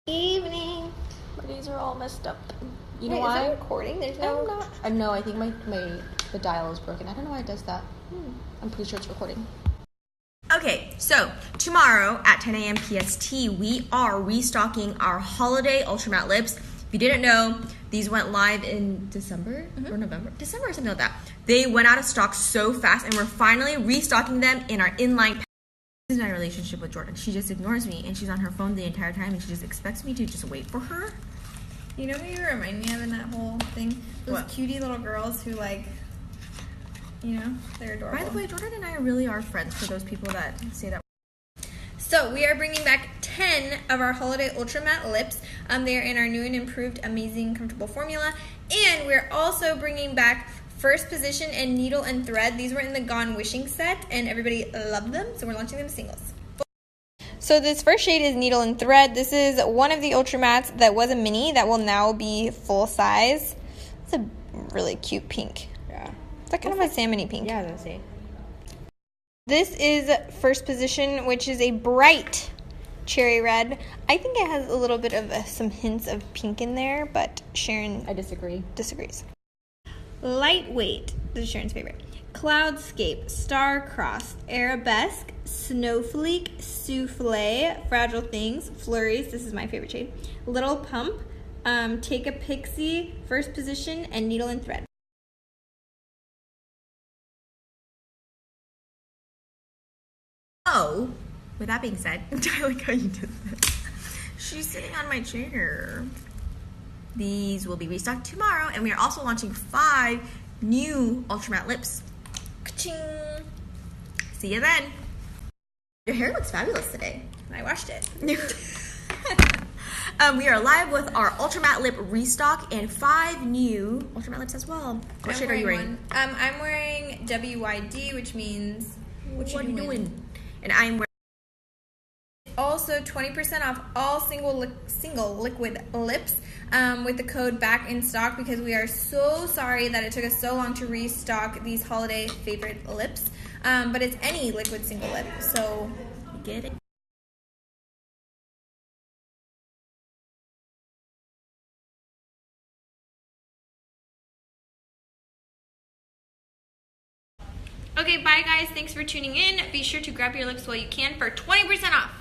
Evening. My days are all messed up. You know Wait, why? is it recording? There's no. No, I think the dial is broken. I don't know why it does that. I'm pretty sure it's recording. Okay, so tomorrow at 10 a.m. PST, we are restocking our holiday Ultra Matte lips. If you didn't know, these went live in December or November? December or something like that. They went out of stock so fast, and we're finally restocking them in our inline pack. This is my relationship with Jordan. She just ignores me, and she's on her phone the entire time, and she just expects me to just wait for her. You know who you remind me of in that whole thing? Those What? cutie little girls who, like, you know, they're adorable. By the way, Jordan and I really are friends, for those people that say that. So we are bringing back 10 of our holiday Ultra Matte lips. They are in our new and improved amazing comfortable formula. And we're also bringing back First Position and Needle and Thread. These were in the Gone Wishing set, and everybody loved them, so we're launching them as singles. So this first shade is Needle and Thread. This is one of the Ultra Mattes that was a mini that will now be full size. It's a really cute pink. Yeah. It's like kind of a salmony pink. Yeah, I was gonna say. This is First Position, which is a bright cherry red. I think it has a little bit of some hints of pink in there, but Sharon I disagree. disagrees. Lightweight. This is Sharon's favorite. Cloudscape, Star-Crossed, Arabesque, Snowflake, Souffle, Fragile Things, Flurries. This is my favorite shade. Little Pump, Take a Pixie, First Position, and Needle and Thread. Oh, with that being said, I like how you did that. She's sitting on my chair. These will be restocked tomorrow, and we are also launching 5 new Ultra Matte lips. Ka-ching! See you then. Your hair looks fabulous today. I washed it. We are live with our Ultra Matte lip restock and 5 new Ultra Matte lips as well. What shade are you wearing? I'm wearing WYD, which means What are you doing? And I'm wearing. Also 20% off all single liquid lips with the code back in stock, because we are so sorry that it took us so long to restock these holiday favorite lips. But it's any liquid single lip, so Get it? okay, bye guys. Thanks for tuning in. Be sure to grab your lips while you can for 20% off.